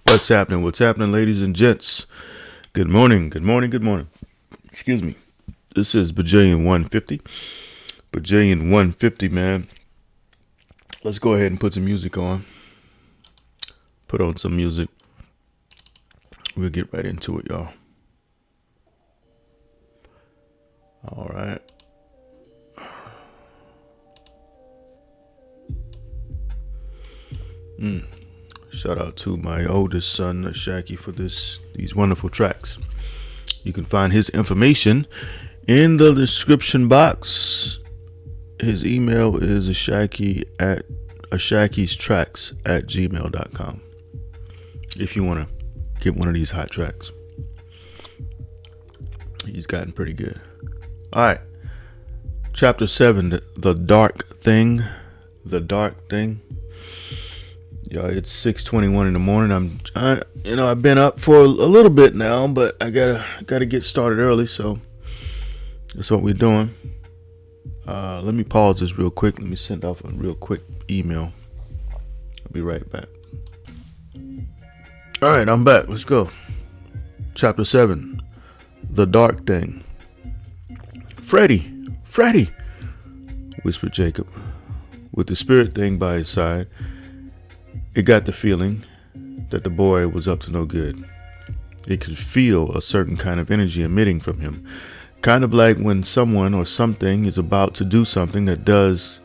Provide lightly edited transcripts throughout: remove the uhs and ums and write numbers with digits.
What's happening? What's happening, ladies and gents? Good morning. Good morning. Good morning. Excuse me. This is Bajillion 150. Bajillion 150, man. Let's go ahead and put some music on. Put on some music. We'll get right into it, y'all. All right. Shout out to my oldest son, Shak, for these wonderful tracks. You can find his information in the description box. His email is ashakistracks@gmail.com. If you want to get one of these hot tracks. He's gotten pretty good. All right. Chapter 7, The Dark Thing. The Dark Thing. Y'all, it's 6:21 in the morning. I've been up for a little bit now, but I gotta get started early, so that's what we're doing. Let me pause this real quick. Let me send off a real quick email. I'll be right back. All right, I'm back. Let's go. Chapter 7, The Dark Thing. Freddie, whispered Jacob, with the spirit thing by his side. It got the feeling that the boy was up to no good. It could feel a certain kind of energy emitting from him, kind of like when someone or something is about to do something that goes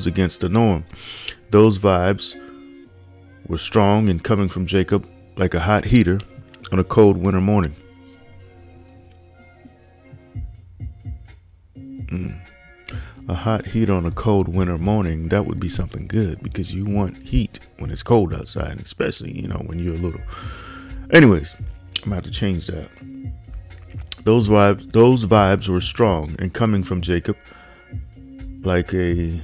against the norm. Those vibes were strong and coming from Jacob like a hot heater on a cold winter morning. A hot heat on a cold winter morning, that would be something good, because you want heat when it's cold outside, especially, when you're little. Anyways, I'm about to change that. Those vibes were strong and coming from Jacob like a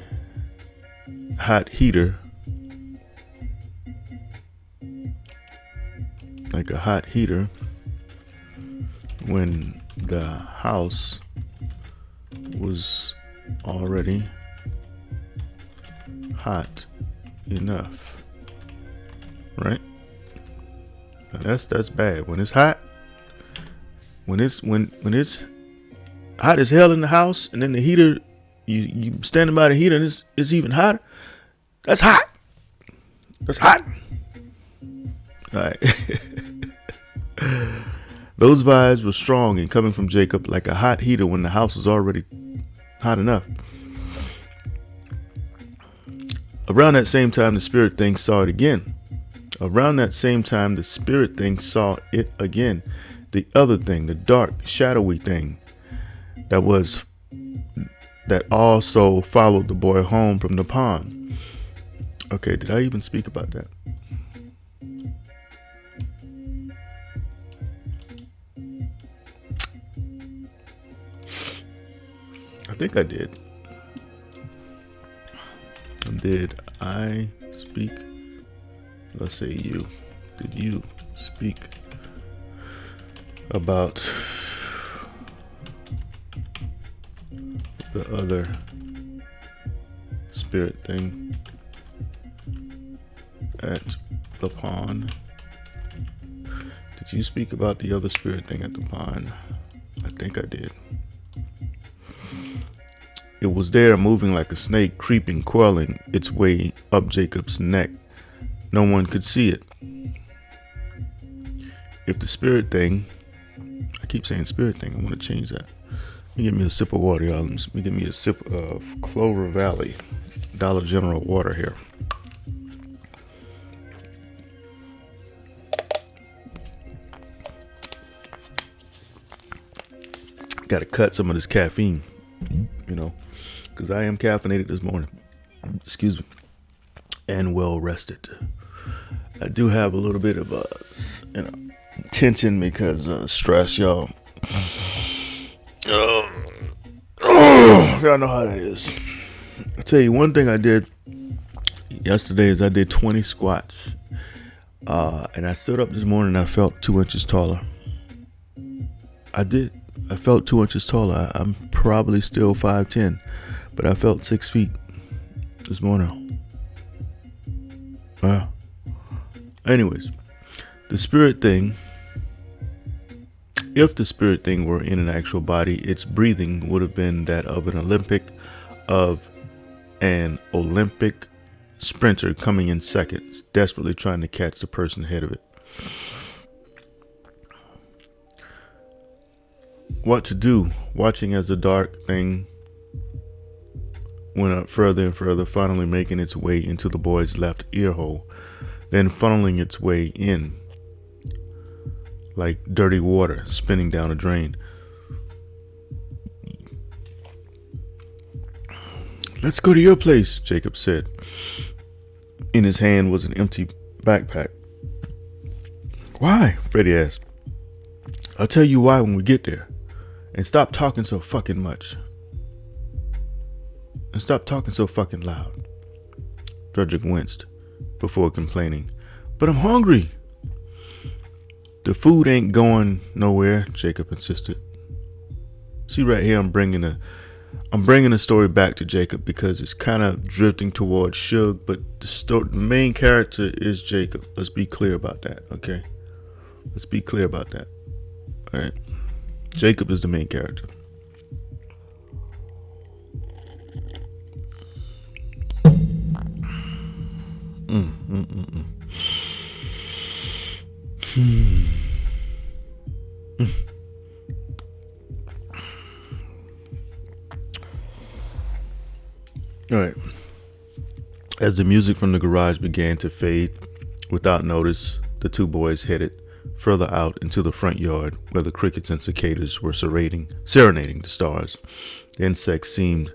hot heater. Like a hot heater when the house was already hot enough, right? Now that's bad. When it's hot, when it's hot as hell in the house, and then the heater, you standing by the heater and it's even hotter. That's hot. That's hot. All right. Those vibes were strong and coming from Jacob like a hot heater when the house was already hot enough. Around that same time, the spirit thing saw it again. The other thing, the dark, shadowy thing that also followed the boy home from the pond. Okay, did I even speak about that? I think I did. Did I speak? Let's say you. Did you speak about the other spirit thing at the pond? Did you speak about the other spirit thing at the pond? I think I did. It was there, moving like a snake, creeping, coiling its way up Jacob's neck. No one could see it. If the spirit thing, I keep saying spirit thing, I want to change that. Let me get me a sip of water, y'all. Let me get me a sip of Clover Valley Dollar General water here. Got to cut some of this caffeine, because I am caffeinated this morning. Excuse me. And well rested. I do have a little bit of tension because stress, y'all. Y'all know how that is. I tell you, one thing I did yesterday is I did 20 squats. And I stood up this morning and I felt 2 inches taller. I did. I felt 2 inches taller. I'm probably still 5'10", but I felt 6 feet this morning. Anyways, The spirit thing, if the spirit thing were in an actual body, its breathing would have been that of an Olympic sprinter coming in seconds, desperately trying to catch the person ahead of it. What to do, watching as the dark thing went up further and further, finally making its way into the boy's left ear hole, then funneling its way in like dirty water spinning down a drain. "Let's go to your place," Jacob said. In his hand was an empty backpack. "Why?" Freddie asked. "I'll tell you why when we get there. And stop talking so fucking much. And stop talking so fucking loud." Frederick winced before complaining. "But I'm hungry." "The food ain't going nowhere," Jacob insisted. See, right here I'm bringing the story back to Jacob because it's kind of drifting towards Shug, but the main character is Jacob. Let's be clear about that, okay? Let's be clear about that. All right. Jacob is the main character. All right. As the music from the garage began to fade without notice, the two boys headed further out into the front yard where the crickets and cicadas were serenading the stars. The insects seemed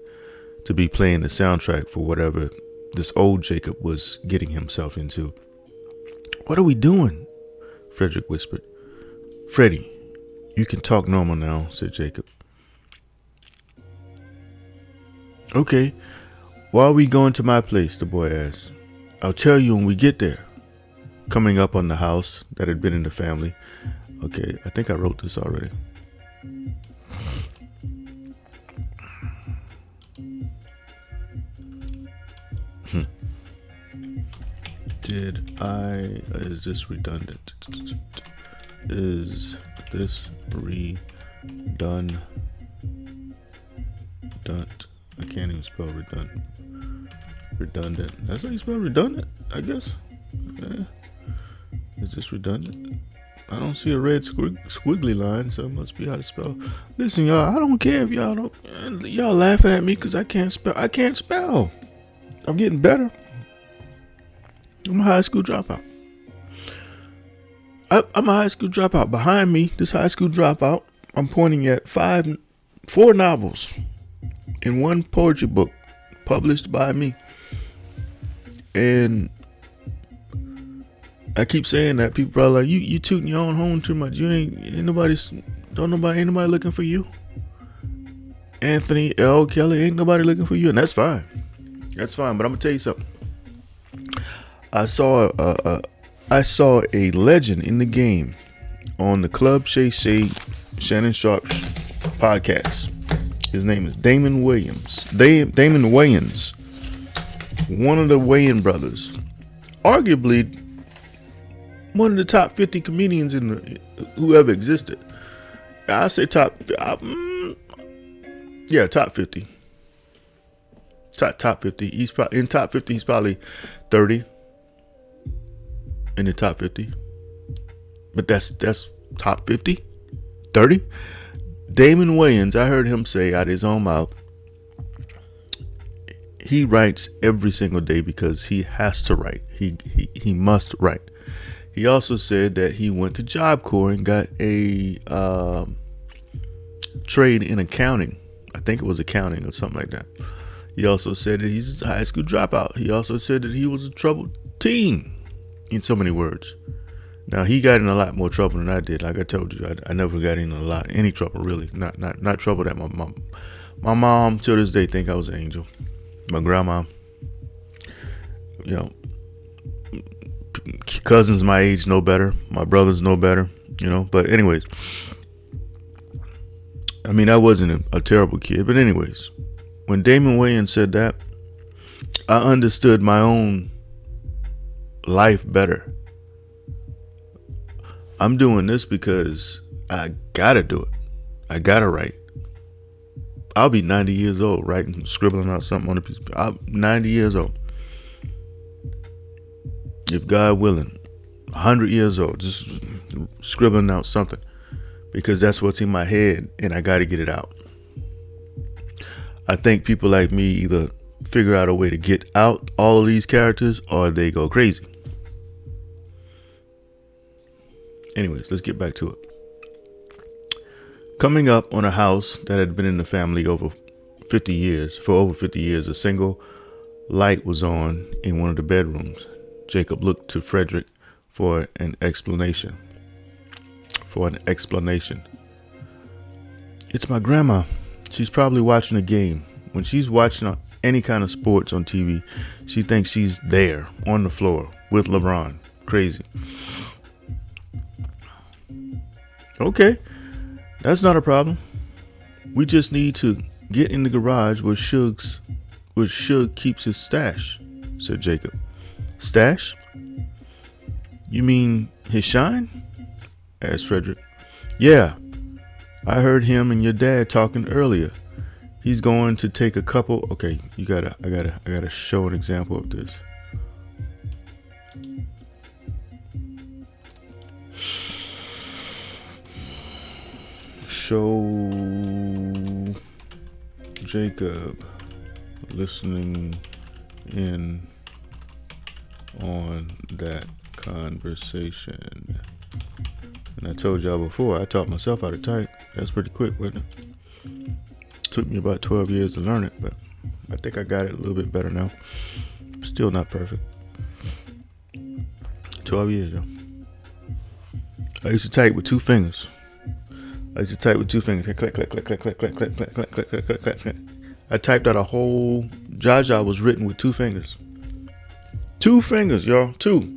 to be playing the soundtrack for whatever this old Jacob was getting himself into. "What are we doing?" Frederick whispered. "Freddie, you can talk normal now," said Jacob. "Okay, why are we going to my place?" the boy asked. "I'll tell you when we get there." Coming up on the house that had been in the family. Okay, I think I wrote this already. Is this redundant? Is this redundant? I can't even spell redundant. Redundant. That's how you spell redundant, I guess. Yeah. Is this redundant? I don't see a red squiggly line, so it must be how to spell. Listen, y'all, I don't care if y'all laughing at me because I can't spell. I can't spell. I'm getting better. I'm a high school dropout. I'm a high school dropout. Behind me, this high school dropout, I'm pointing at 4 novels and 1 poetry book published by me. And I keep saying that people probably like, you tooting your own horn too much. Ain't nobody looking for you. Anthony L. Kelly, ain't nobody looking for you, and that's fine. That's fine. But I'm gonna tell you something. I saw a legend in the game on the Club Shay Shannon Sharp podcast. His name is Damon Wayans. Damon Wayans, one of the Wayans brothers, arguably one of the top 50 comedians who ever existed. I say top 50. Top 50. He's probably in top 50. He's probably 30 in the top 50. But that's top 50, 30. Damon Wayans, I heard him say out of his own mouth, he writes every single day because he has to write. He must write. He also said that he went to Job Corps and got a trade in accounting. I think it was accounting or something like that. He also said that he's a high school dropout. He also said that he was a troubled teen, in so many words. Now, he got in a lot more trouble than I did. Like I told you, I never got in any trouble, really. Not trouble that my mom to this day think I was an angel. My grandma, cousins my age know better. My brothers know better, But anyways, I mean, I wasn't a terrible kid. But anyways, when Damon Wayans said that, I understood my own life better. I'm doing this because I gotta do it. I gotta write. I'll be 90 years old writing, scribbling out something on a piece of paper. I'm 90 years old. If God willing, 100 years old, just scribbling out something, because that's what's in my head and I got to get it out. I think people like me either figure out a way to get out all of these characters or they go crazy. Anyways, let's get back to it. Coming up on a house that had been in the family over 50 years, a single light was on in one of the bedrooms. Jacob looked to Frederick for an explanation. It's my grandma. She's probably watching a game. When she's watching any kind of sports on TV, she thinks she's there on the floor with LeBron. Crazy. Okay, that's not a problem. We just need to get in the garage where Shug keeps his stash, said Jacob. Stash? You mean his shine? Asked Frederick. Yeah, I heard him and your dad talking earlier. He's going to take a couple. Okay, I gotta show an example of this. Show Jacob listening in on that conversation. And I told y'all before, I taught myself how to type. That's pretty quick, wasn't it? Took me about 12 years to learn it, but I think I got it a little bit better now. Still not perfect. 12 years, yo. I used to type with two fingers. Click, click, click, click, click, click, click, click, click, click, click, click, click, click, click. I typed out a whole Jaja was written with two fingers. Two fingers, y'all. Two.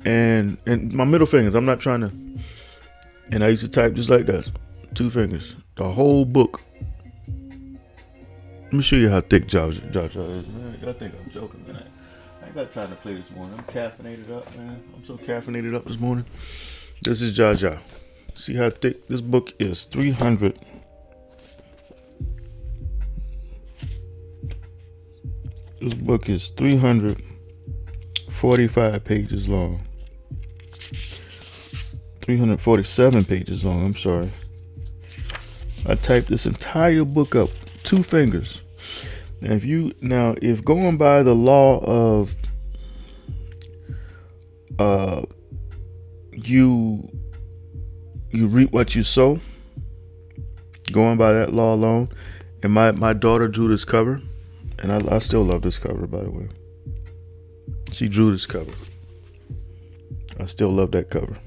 And my middle fingers. I'm not trying to. And I used to type just like that. Two fingers. The whole book. Let me show you how thick Jaja is, man. I think I'm joking, man. I ain't got time to play this morning. I'm caffeinated up, man. I'm so caffeinated up this morning. This is Jaja. See how thick this book is. 300. This book is 345 pages long. 347 pages long, I'm sorry. I typed this entire book up, two fingers. Now if going by the law of you reap what you sow, going by that law alone, and my daughter drew this cover, and I still love this cover, by the way. She drew this cover. I still love that cover.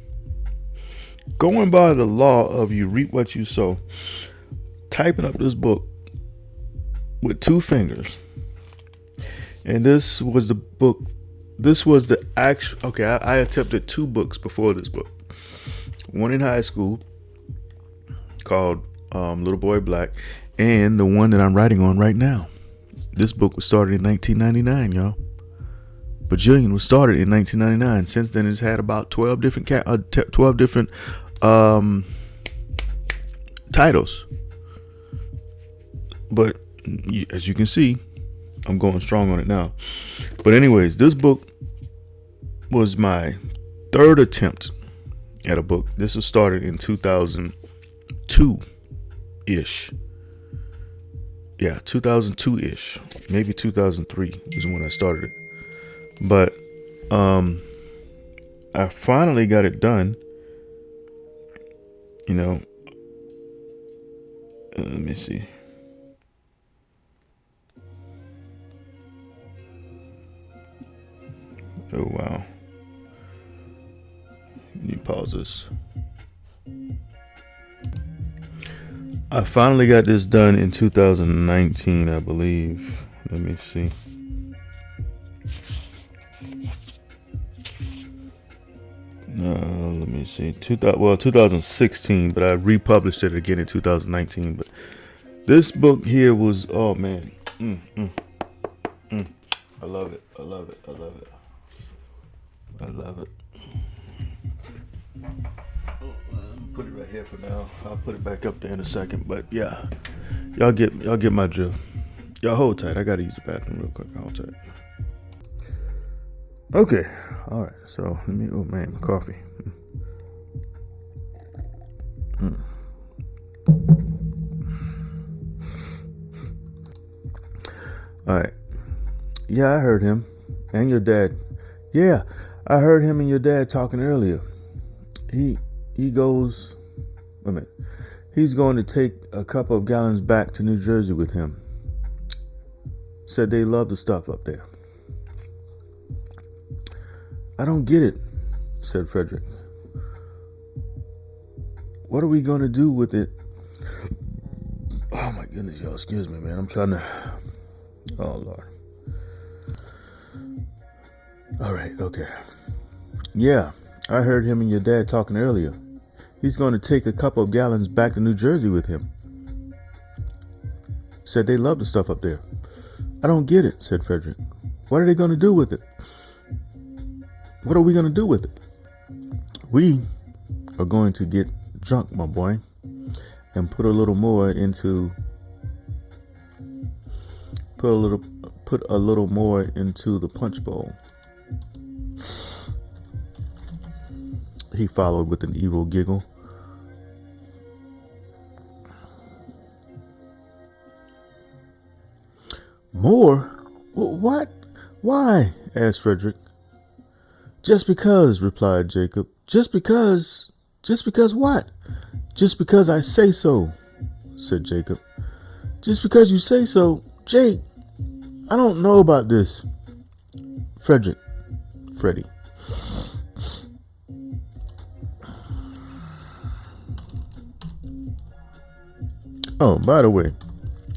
Going by the law of you reap what you sow, typing up this book with two fingers. And this was the book. This was the actual. Okay, I attempted two books before this book. One in high school called Little Boy Black, and the one that I'm writing on right now. This book was started in 1999, y'all. Bajillion was started in 1999. Since then, it's had about 12 different titles. But as you can see, I'm going strong on it now. But anyways, this book was my third attempt at a book. This was started in 2002-ish. Yeah, 2002-ish. Maybe 2003 is when I started it. But I finally got it done. You know, let me see. Oh, wow. Let me pause this. I finally got this done in 2019, I believe. Let me see. Let me see. 2016, but I republished it again in 2019. But this book here was, oh man, I love it. I love it. I love it. I love it. put it right here for now. I'll put it back up there in a second. But yeah, y'all get my drill. Y'all hold tight. I gotta use the bathroom real quick. Hold tight. Okay. All right. So let me. Oh man, my coffee. All right. Yeah, I heard him and your dad. Yeah, I heard him and your dad talking earlier. He goes. Wait a minute. He's going to take a couple of gallons back to New Jersey with him. Said they love the stuff up there. I don't get it, said Frederick. What are we going to do with it? Oh my goodness, y'all, excuse me, man. I'm trying to. Oh Lord. All right, okay. Yeah, I heard him and your dad talking earlier. He's going to take a couple of gallons back to New Jersey with him. Said they love the stuff up there. I don't get it, said Frederick. What are they going to do with it? What are we going to do with it? We are going to get drunk, my boy, and put a little more into the punch bowl. He followed with an evil giggle. More? What? Why? Asked Frederick. Just because, replied Jacob. Just because? Just because what? Just because I say so, said Jacob. Just because you say so? Jake, I don't know about this. Freddie. Oh, by the way,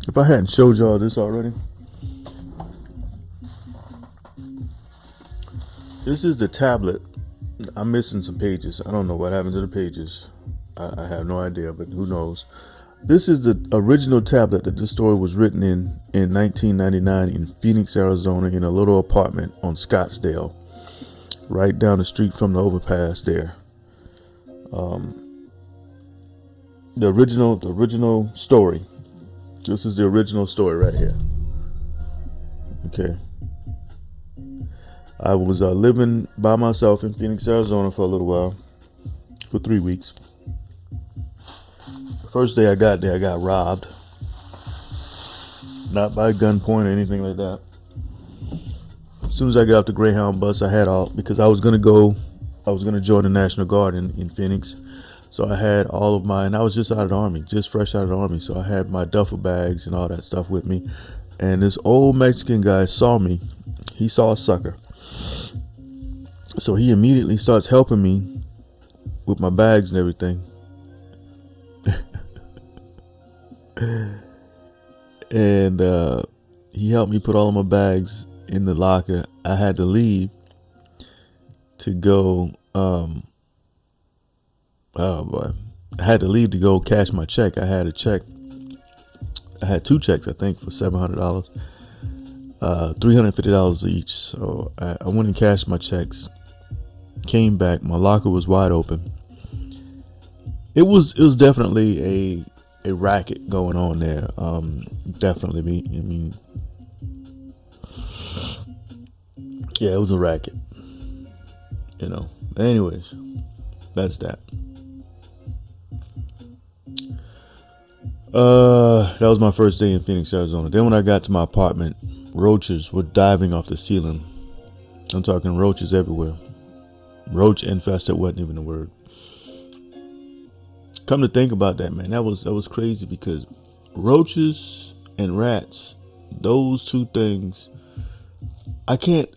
if I hadn't showed y'all this already, this is the tablet. I'm missing some pages. I don't know what happened to the pages. I have no idea, but who knows. This is the original tablet that this story was written in 1999 in Phoenix, Arizona, in a little apartment on Scottsdale, right down the street from the overpass there. The original story. This is the original story right here. Okay. I was living by myself in Phoenix, Arizona for a little while, for 3 weeks. The first day I got there, I got robbed. Not by gunpoint or anything like that. As soon as I got off the Greyhound bus, I had all, because I was going to join the National Guard in Phoenix. So I had all of and I was just out of the Army, just fresh out of the Army. So I had my duffel bags and all that stuff with me. And this old Mexican guy saw me. He saw a sucker. So he immediately starts helping me with my bags and everything. And he helped me put all of my bags in the locker. I had to leave to go. Oh boy, I had to leave to go cash my check. I had two checks, I think, for $700, $350 each. So I went and cashed my checks. Came back, my locker was wide open. It was definitely a racket going on there. Definitely, I mean, yeah, it was a racket. You know. Anyways, that's that. That was my first day in Phoenix, Arizona. Then when I got to my apartment, roaches were diving off the ceiling. I'm talking roaches everywhere. Roach infested wasn't even a word. Come to think about that, man, that was crazy, because roaches and rats, those two things, I can't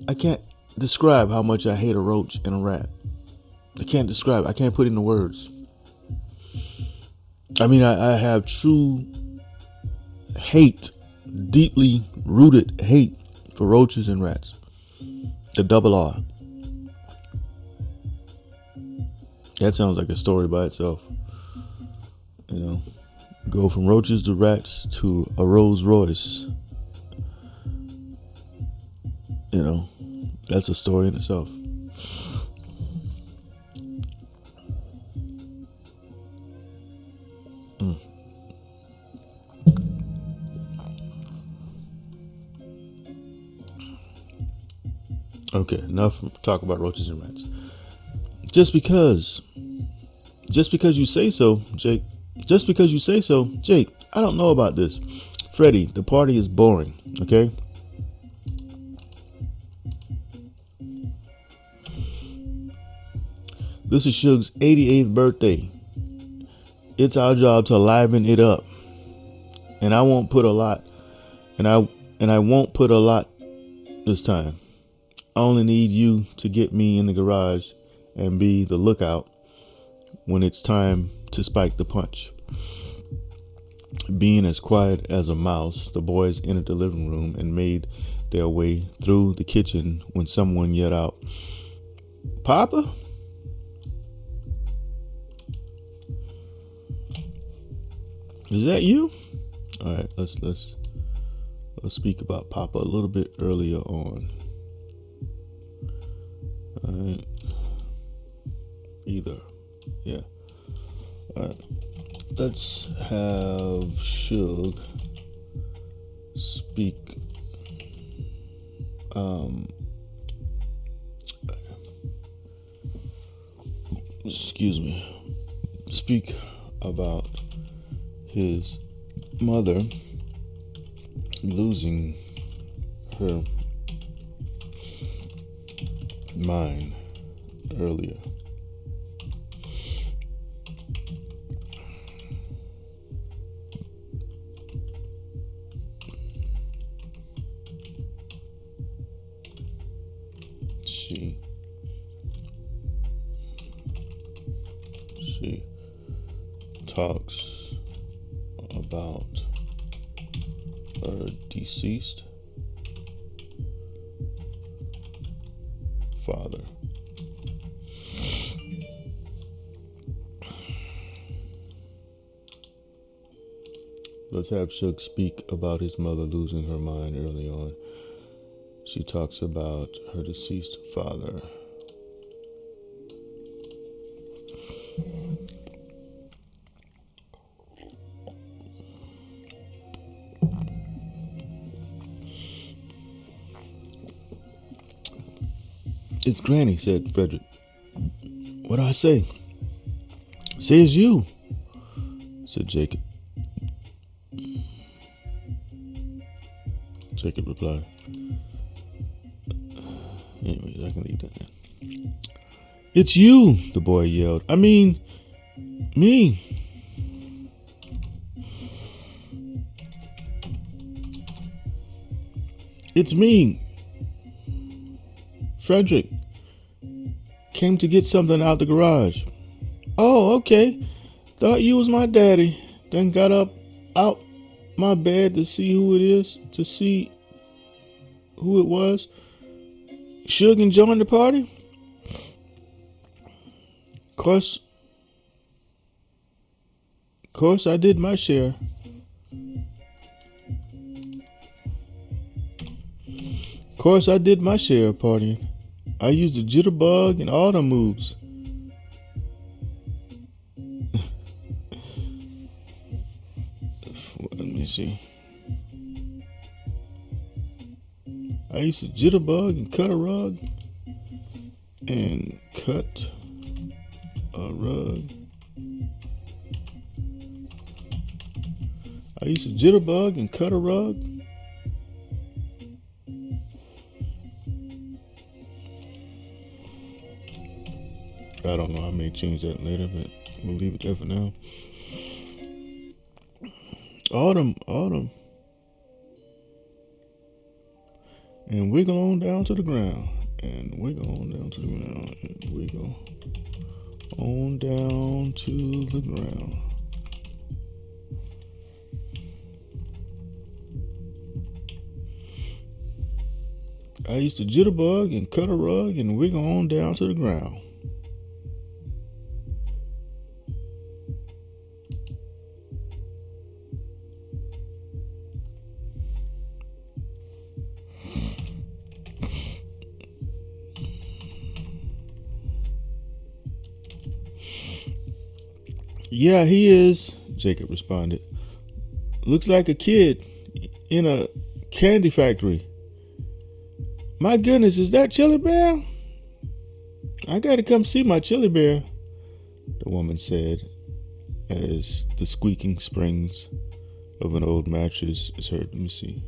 describe how much I hate a roach and a rat. I can't describe. I can't put into words. I mean, I have true hate, deeply rooted hate for roaches and rats. The double R. That sounds like a story by itself. You know, go from roaches to rats to a Rolls Royce. You know, that's a story in itself. Okay, enough talk about roaches and rats. Just because you say so, Jake. Just because you say so, Jake. I don't know about this. Freddie, the party is boring, okay? This is Suge's 88th birthday. It's our job to liven it up. And I won't put a lot. And I won't put a lot this time. I only need you to get me in the garage and be the lookout when it's time to spike the punch. Being as quiet as a mouse, the boys entered the living room and made their way through the kitchen when someone yelled out, "Papa?" Is that you? All right, let's speak about Papa a little bit earlier on. All right. Either. Yeah. All right. Let's have Suge speak. Excuse me. Speak about his mother losing her mind earlier. She talks about her deceased father. Let's have Shak speak about his mother losing her mind early on. She talks about her deceased father. "It's Granny," said Frederick. "What do I say?" "Say it's you," said Jacob. Jacob replied. Anyways, I can leave that now. "It's you," the boy yelled. "I mean, me." "It's me. Frederick came to get something out the garage." "Oh, okay. Thought you was my daddy." Then got up out my bed to see who it was. "Suge and join the party?" Course I did my share. Course I did my share of partying. I used the jitterbug and all the moves. Let me see. I used to jitterbug and cut a rug. And cut a rug. I used to jitterbug and cut a rug. I don't know. I may change that later, but we'll leave it there for now. Autumn. And wiggle on down to the ground. And wiggle on down to the ground. And wiggle on down to the ground. I used to jitterbug and cut a rug and wiggle on down to the ground. Yeah, he is. Jacob responded. Looks like a kid in a candy factory. My goodness, is that Chili Bear? I gotta come see my Chili Bear, the woman said as the squeaking springs of an old mattress is heard. Let me see.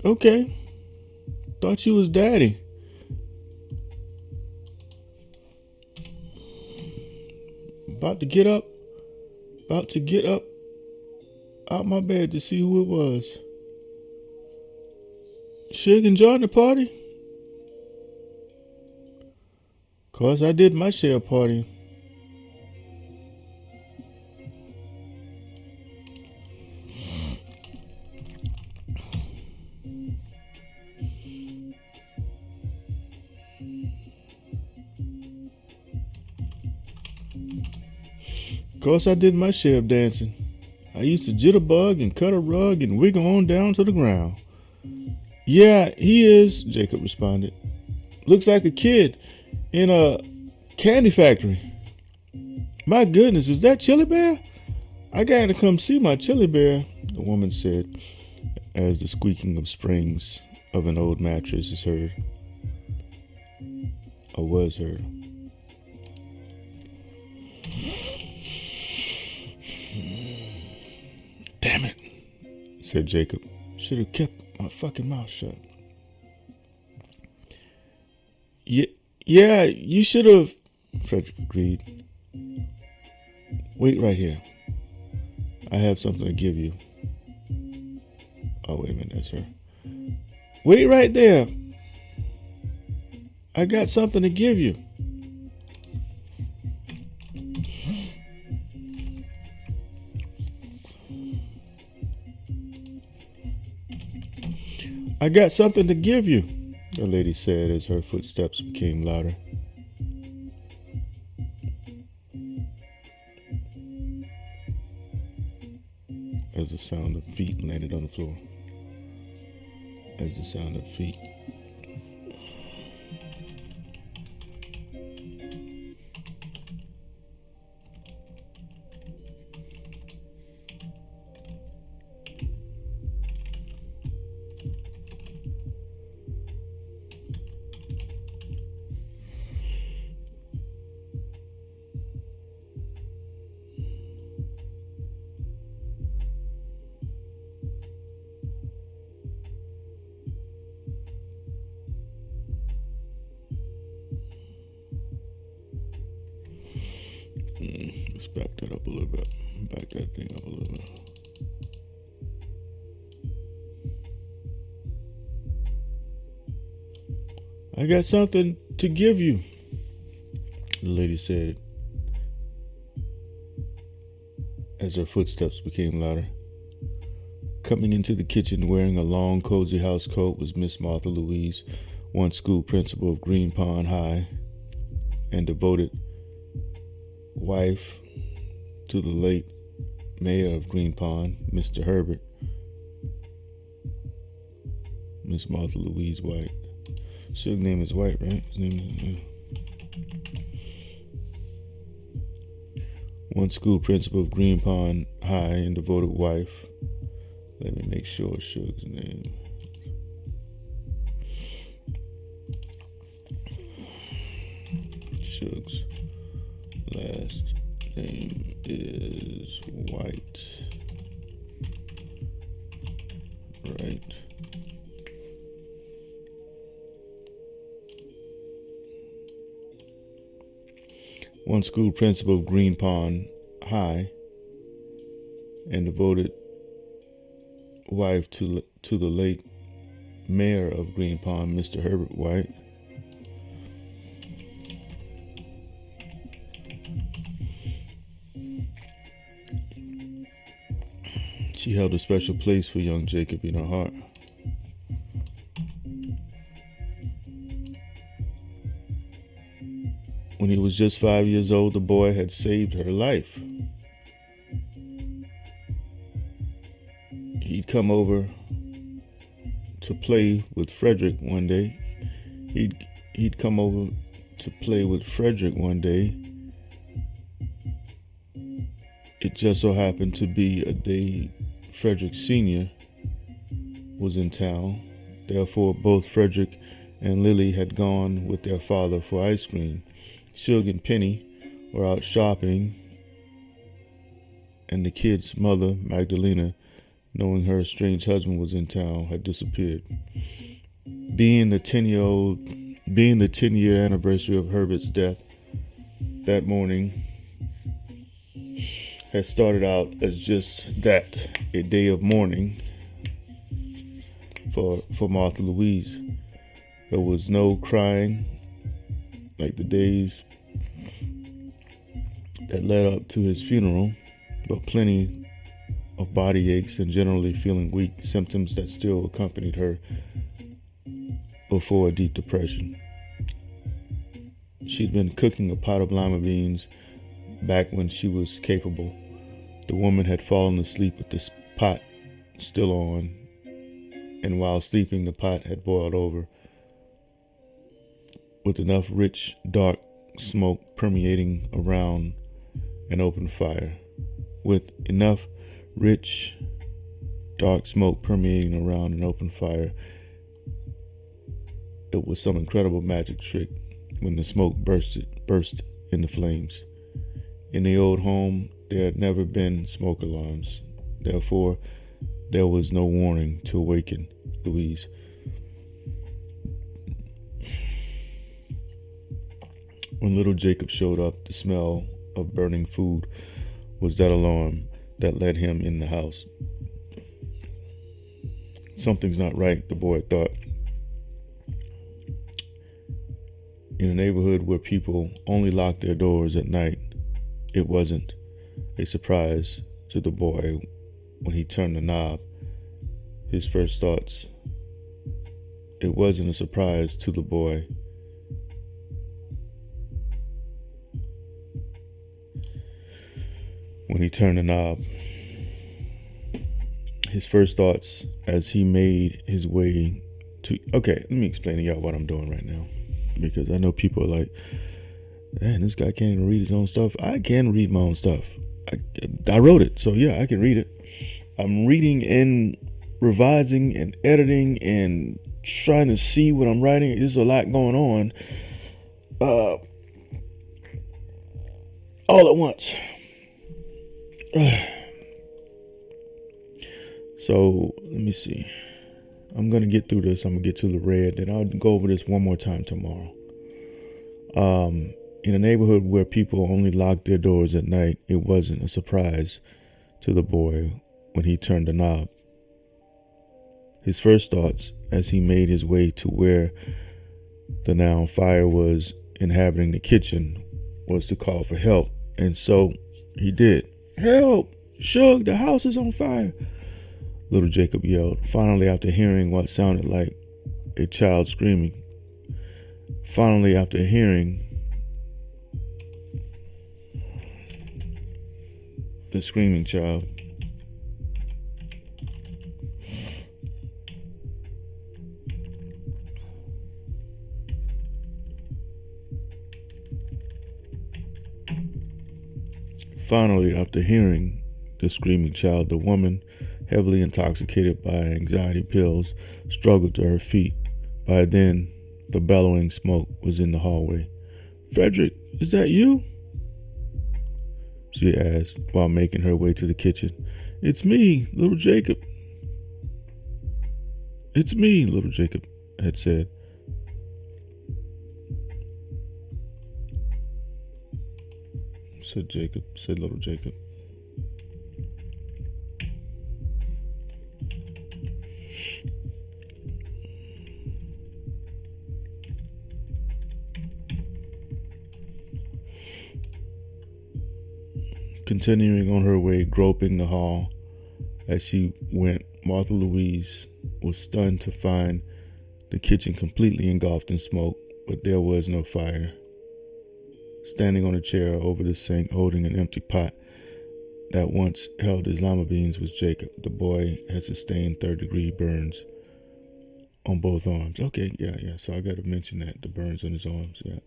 Okay. Thought you was daddy. About to get up out my bed to see who it was. Shug enjoying the party? Cause I did my share party. Cause I did my share of dancing. I used to jitterbug and cut a rug and wiggle on down to the ground. Yeah, he is, Jacob responded. Looks like a kid in a candy factory. My goodness, is that Chili Bear? I gotta come see my Chili Bear, the woman said as the squeaking of springs of an old mattress is heard. Or was heard. Damn it, said Jacob. Should have kept my fucking mouth shut. Yeah, you should have, Frederick agreed. Wait right here. I have something to give you. Oh, wait a minute, that's her. Wait right there. I got something to give you. I got something to give you, the lady said as her footsteps became louder. As the sound of feet landed on the floor. As the sound of feet. Let's back that up a little bit. Back that thing up a little bit. I got something to give you, the lady said as her footsteps became louder. Coming into the kitchen wearing a long, cozy house coat was Miss Martha Louise, once school principal of Green Pond High and devoted wife to the late mayor of Green Pond, Mr. Herbert. Miss Martha Louise White. His name is White, right? His name is, One school principal of Green Pond High and devoted wife. Let me make sure Shug's name. Shug's last name is White. Right. One school principal of Green Pond High and devoted wife to the late mayor of Green Pond, Mr. Herbert White. She held a special place for young Jacob in her heart. When he was just 5 years old, the boy had saved her life. He'd come over to play with Frederick one day. He'd come over to play with Frederick one day. It just so happened to be a day Frederick Sr. was in town. Therefore, both Frederick and Lily had gone with their father for ice cream. Shug and Penny were out shopping, and the kid's mother, Magdalena, knowing her estranged husband was in town, had disappeared. Being the 10-year anniversary of Herbert's death, that morning had started out as just that, a day of mourning for Martha Louise. There was no crying like the days that led up to his funeral, but plenty of body aches and generally feeling weak, symptoms that still accompanied her before a deep depression. She'd been cooking a pot of lima beans back when she was capable. The woman had fallen asleep with this pot still on, and while sleeping, the pot had boiled over, with enough rich, dark smoke permeating around an open fire. With enough rich, dark smoke permeating around an open fire, it was some incredible magic trick when the smoke burst into flames. In the old home, there had never been smoke alarms. Therefore, there was no warning to awaken Louise. When little Jacob showed up, the smell of burning food was that alarm that led him in the house. Something's not right, the boy thought. In a neighborhood where people only locked their doors at night, it wasn't a surprise to the boy when he turned the knob. His first thoughts. It wasn't a surprise to the boy when he turned the knob. His first thoughts as he made his way to... Okay, let me explain to y'all what I'm doing right now, because I know people are like, man, this guy can't even read his own stuff. I can read my own stuff. I wrote it, so yeah, I can read it. I'm reading and revising and editing and trying to see what I'm writing. There's a lot going on all at once. So let me see. I'm gonna get through this. I'm gonna get to the red, and I'll go over this one more time tomorrow. In a neighborhood where people only locked their doors at night, it wasn't a surprise to the boy when he turned the knob. His first thoughts as he made his way to where the now fire was inhabiting the kitchen was to call for help, and so he did. Help! Shug, the house is on fire! Little Jacob yelled, finally after hearing what sounded like a child screaming. Finally after hearing the screaming child. Finally, after hearing the screaming child, the woman, heavily intoxicated by anxiety pills, struggled to her feet. By then, the bellowing smoke was in the hallway. Frederick, is that you? She asked while making her way to the kitchen. It's me, little Jacob. It's me, little Jacob had said. Said little Jacob. Continuing on her way, groping the hall, As she went, Martha Louise was stunned to find the kitchen completely engulfed in smoke, but there was no fire. Standing on a chair over the sink, holding an empty pot that once held his lima beans, was Jacob. The boy had sustained third-degree burns on both arms. Okay, yeah. So I got to mention that, the burns on his arms. Yeah.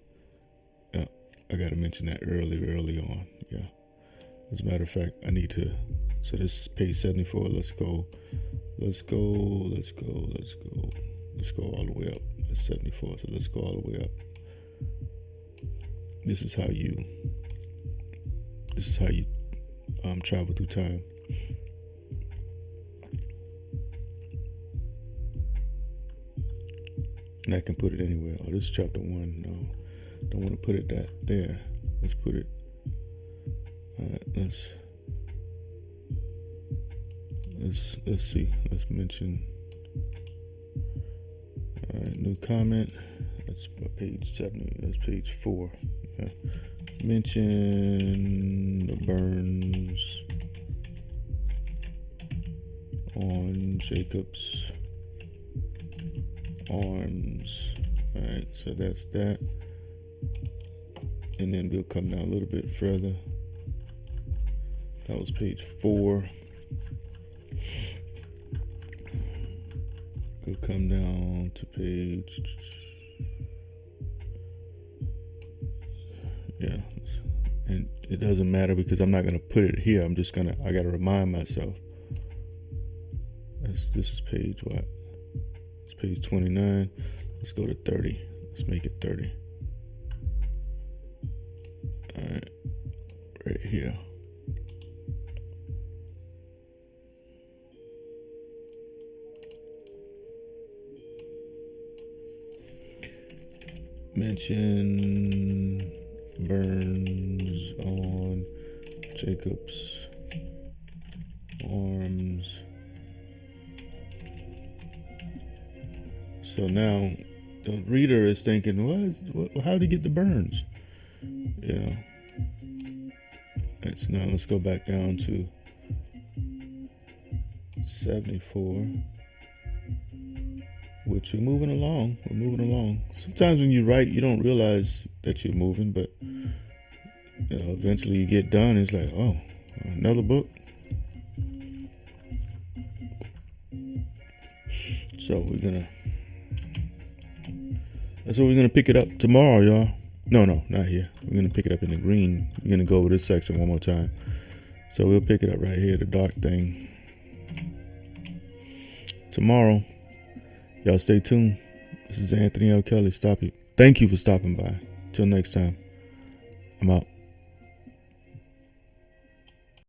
I got to mention that early on. Yeah. As a matter of fact, I need to. So this is page 74. Let's go all the way up. That's 74. So let's go all the way up. This is how you travel through time. And I can put it anywhere. Oh, this is chapter 1. No, don't want to put it there. Let's put it. Let's see. Let's mention. All right, new comment. That's page 70. That's page 4. Yeah. Mention the burns on Jacob's arms. All right, so that's that. And then we'll come down a little bit further. That was page 4. We'll come down to page. Yeah, and it doesn't matter because I'm not gonna put it here. I gotta remind myself. This is page what? It's page 29. Let's go to 30. Let's make it 30. All right, right here. Mention burns on Jacob's arms. So now the reader is thinking, how did he get the burns? You know. Now let's go back down to 74. Which we're moving along. Sometimes when you write, you don't realize that you're moving, but eventually you get done. It's like, oh, another book. So we're gonna pick it up tomorrow, y'all. No, not here. We're gonna pick it up in the green. We're gonna go over this section one more time. So we'll pick it up right here, the dark thing, tomorrow. Y'all stay tuned. This is Anthony L. Kelly. Thank you for stopping by. Till next time. I'm out.